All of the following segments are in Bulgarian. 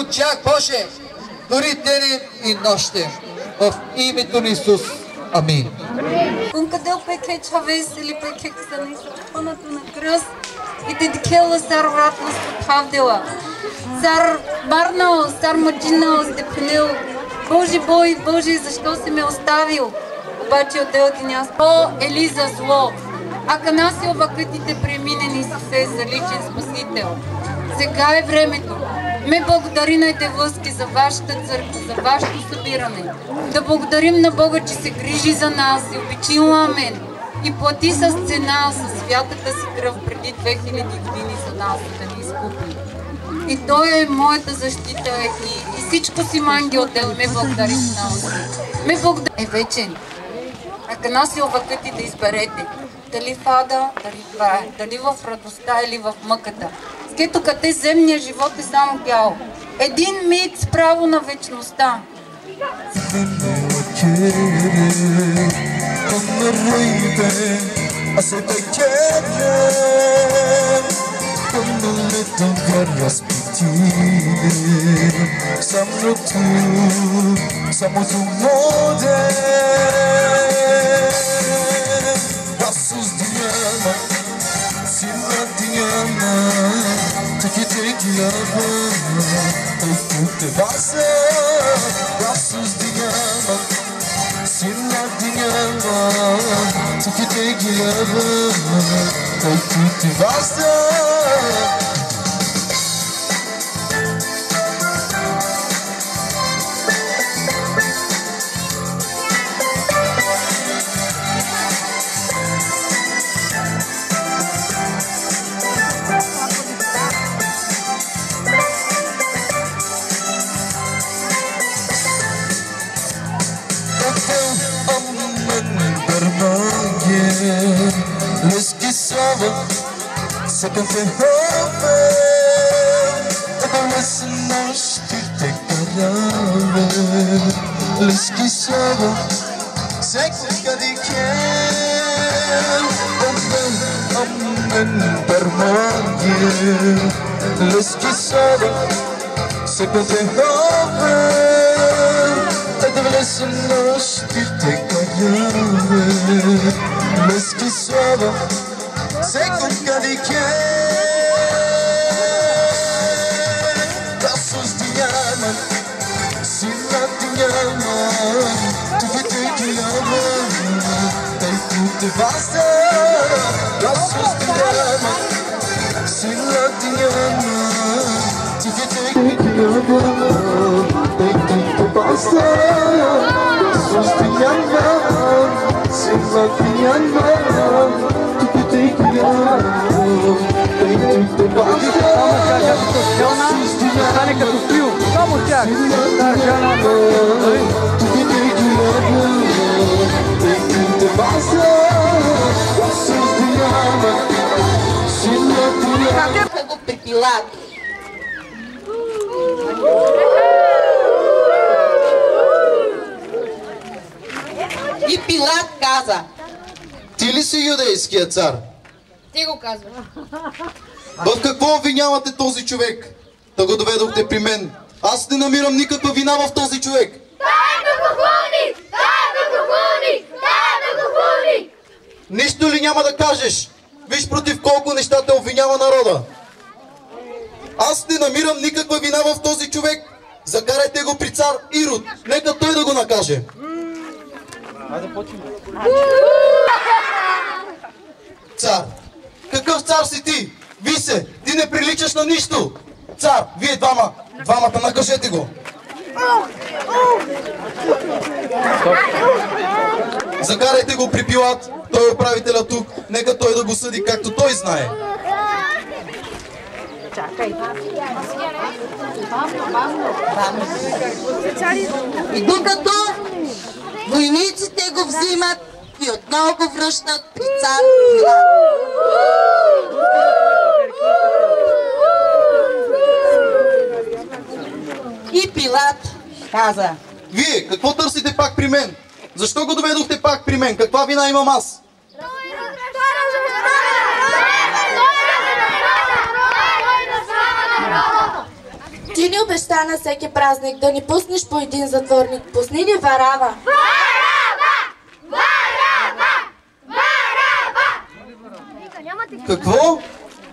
от тях, Боже, дори денем и нощем. В името на Исус. Амин. Къдел пеке чавес или пеке ксани сапонато на кръст и те дикела сар вратно спавдела. Сар барнал, сар маджинал, степенил. Боже бой, Боже, защо си ме оставил? Обаче отдел ти ня о, Ели за зло. А канасил въкътите преминени Исусе за личен спасител. Сега е времето. Ме благодаринайте, Вълски, за вашата църква, за вашето събиране. Да благодарим на Бога, че се грижи за нас и обичила Амен. И плати с цена, със святата си кръв преди 2000 години за нас, да ни изкупи. И Той е моята защита и всичко си манги отдел. Ме благодарим на Оси. Ме благодарим. Е вечен. Ако наси овакъти да изберете. Дали в ада, дали в рая, дали в радостта или в мъката. Скето къде земния живот е само бял. Един миг с право на вечността. И Пилат каза: Ти ли си юдейския цар? Ти го казваш. В какво обвинявате този човек? Да го доведохте при мен. Аз не намирам никаква вина в този човек. Дай богохулник! Дай богохулник! Дай богохулник! Нищо ли няма да кажеш? Виж против колко неща те обвинява народа. Аз не намирам никаква вина в този човек. Закарайте го при цар Ирод. Нека той да го накаже. Цар! Какъв цар си ти? Ви се! Ти не приличаш на нищо! Цар! Вие двамата накажете го! Закарайте го при Пилат. Той е управителя тук. Нека той да го съди както той знае. И докато войниците го взимат и отново го връщат при цар Пилат. И Пилат каза: Вие, какво търсите пак при мен? Защо го доведохте пак при мен? Каква вина имам аз? Ти ни обеща на всеки празник да ни пуснеш по един затворник. Пусни ни Варава. Варава! Варава! Варава! Какво?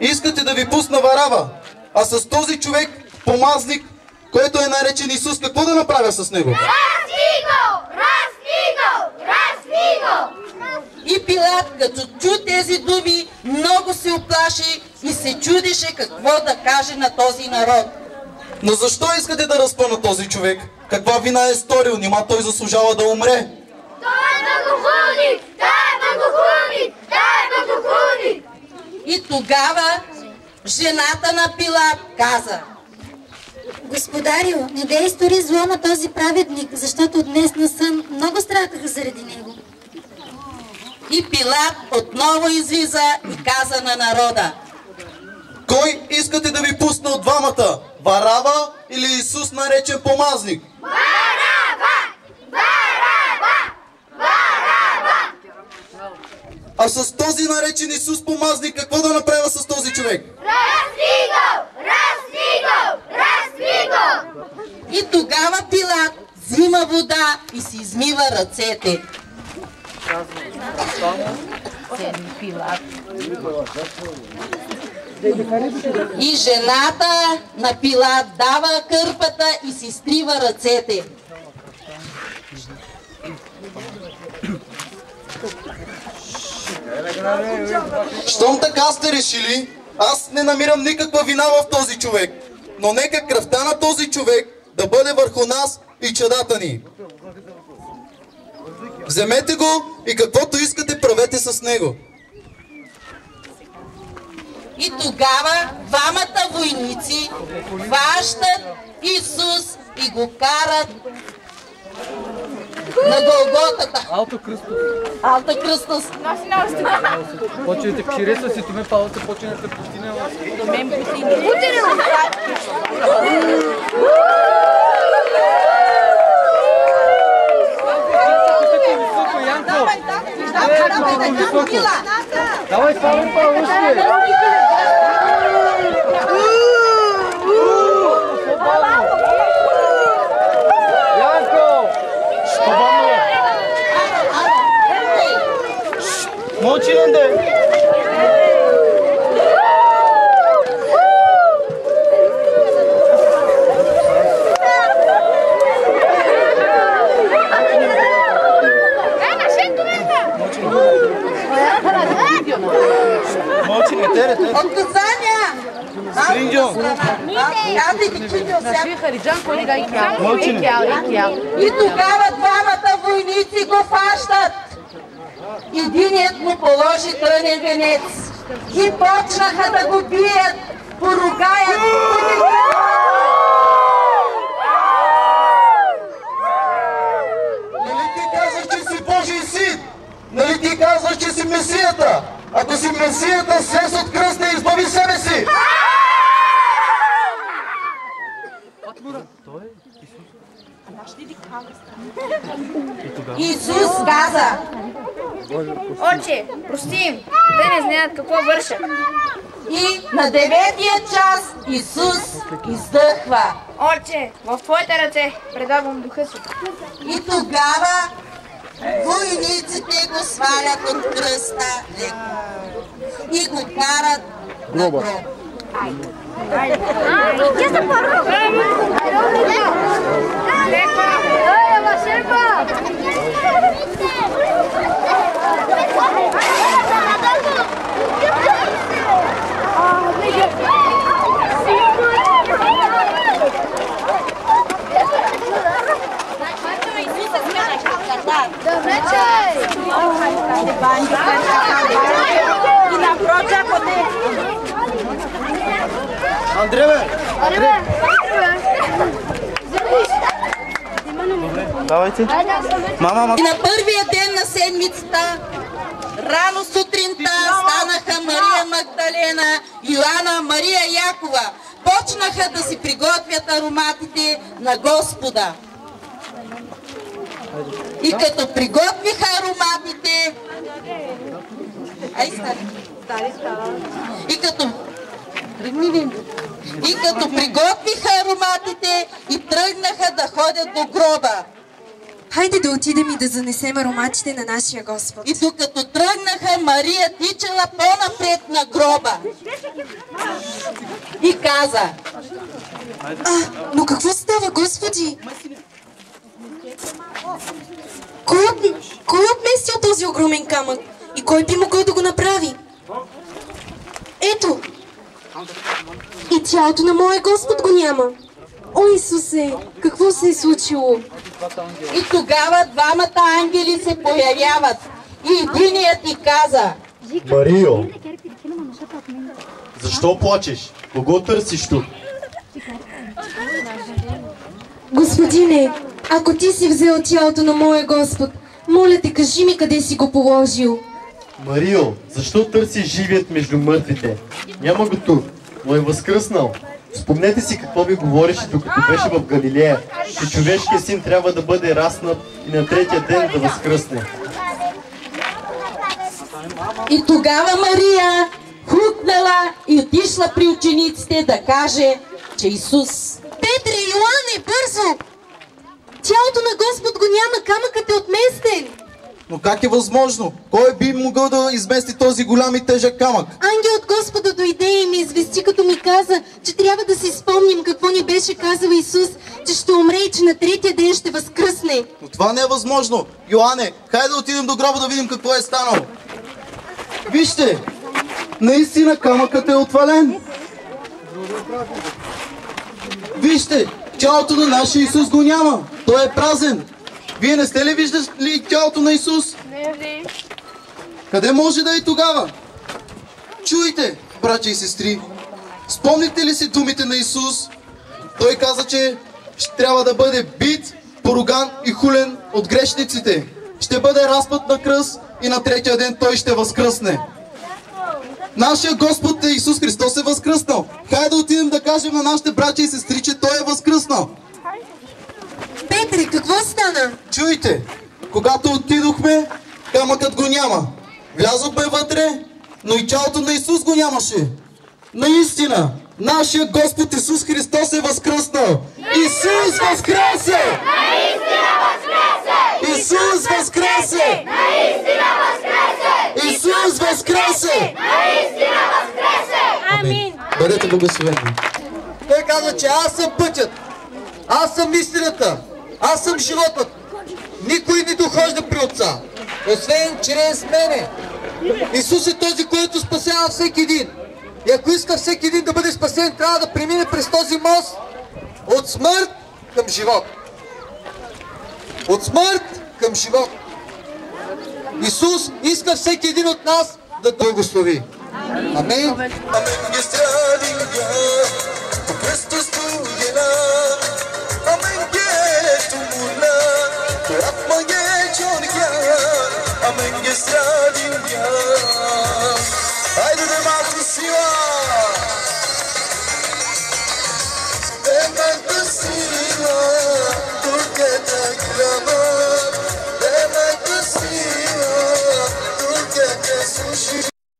Искате да ви пусна Варава? А с този човек, помазник, който е наречен Исус, какво да направя с него? Разни го! Разни го! Разни го! И Пилат, като чу тези думи, много се оплаши и се чудеше какво да каже на този народ. Но защо искате да разпъна този човек? Каква вина е сторил? Нима той заслужава да умре? Той е богохулник! Той е богохулник! Той е богохулник! И тогава жената на Пилат каза: Господарю, не дей стори зло на този праведник, защото днес на сън много страдах заради него. И Пилат отново излиза и каза на народа: Кой искате да ви пусна от двамата? Варава или Исус, наречен помазник? Варава! Варава! Варава! А с този наречен Исус помазник, какво да направя с този човек? Разни го! Разни го! Разни го! И тогава Пилат взима вода и си измива ръцете. И жената на Пилат дава кърпата и си стрива ръцете. Щом така сте решили, аз не намирам никаква вина в този човек. Но нека кръвта на този човек да бъде върху нас и чадата ни. Вземете го и каквото искате правете с него. И тогава двамата войници хващат Исус и го карат на Голготата. Алто Кръстос. Алто Кръстос. Почвайте в Чиреса си, туме Павлата починете пустиня. Давай, Павло, Павло, Янко! Мълчи, Ненде! Отказания! И тогава двамата войници го фащат. Единият му положи трънен венец и почнаха да го бият, поругаят. Нали ти казваш, че си Божий син? Нали ти казваш, че си Месията? Ако си Месията, слез от кръста и избави себе си! Исус каза: Отче, прости им, те не знаят какво вършат. И на 9-тия час Исус издъхва. Отче, в твоите ръце предавам духа си. И тогава войниците го свалят от кръста и го карат на гроб. Андре, бе! Давайте. Мама. И на първия ден на седмицата, рано сутринта, станаха Мария Магдалена, Йоанна, Мария Якова. Почнаха да си приготвят ароматите на Господа. И като приготвиха ароматите, и като И като приготвиха ароматите и тръгнаха да ходят до гроба. Хайде да отидем и да занесем ароматите на нашия Господ. И докато тръгнаха, Мария тичала по-напред на гроба. И каза: Но какво става, Господи? Кой отместил този огромен камък? И кой би могъл да го направи? Ето! И тялото на моя Господ го няма. О, Исусе, какво се е случило? И тогава двамата ангели се появяват. И единият ти каза: Марио, защо плачеш? Кого търсиш тук? Господине, ако ти си взел тялото на моя Господ, моля те, кажи ми къде си го положил. Марио, защо търсиш живият между мъртвите? Няма го тук, но е възкръснал. Спомнете си какво ви говореше докато беше в Галилея, че човешкият син трябва да бъде разпнат и на третия ден да възкръсне. И тогава Мария хукнала и отишла при учениците да каже, че Исус... Петре, Йоане, бързо! Тялото на Господ го няма, камъкът е отместен. Но как е възможно? Кой би могъл да измести този голям и тежък камък? Ангел от Господа дойде и ми извести, като ми каза, че трябва да си спомним какво ни беше казал Исус, че ще умре и че на третия ден ще възкръсне. Но това не е възможно. Йоане, хайде да отидем до гроба да видим какво е станало. Вижте, наистина камъкът е отвален. Вижте, тялото на нашия Исус го няма. Той е празен. Вие не сте ли виждали тялото на Исус? Не. Къде може да е тогава? Чуйте, братя и сестри, спомните ли си думите на Исус? Той каза, че ще трябва да бъде бит, поруган и хулен от грешниците. Ще бъде разпът на кръст и на третия ден Той ще възкръсне. Нашия Господ Исус Христос е възкръснал. Хайде да отидем да кажем на нашите братя и сестри, че Той е възкръснал. Петре, какво стана? Чуйте, когато отидохме, камъкът го няма. Влязохме вътре, но и тялото на Исус го нямаше. Наистина, нашия Господ Исус Христос е възкръснал. Исус възкресе! Наистина възкресе! Исус възкресе! Наистина възкресе! Исус възкресе! Наистина възкресе! Амин! Бъдете благословени. Той каза, че аз съм пътят, аз съм истината, аз съм животът. Никой не дохожда при Отца, освен чрез мене. Исус е този, който спасява всеки един. И ако иска всеки един да бъде спасен, трябва да премине през този мост от смърт към живот. От смърт към живот. Исус иска всеки един от нас да благослови. Амин. Haydi de matisiva. Hemen de sila, dur que te grama.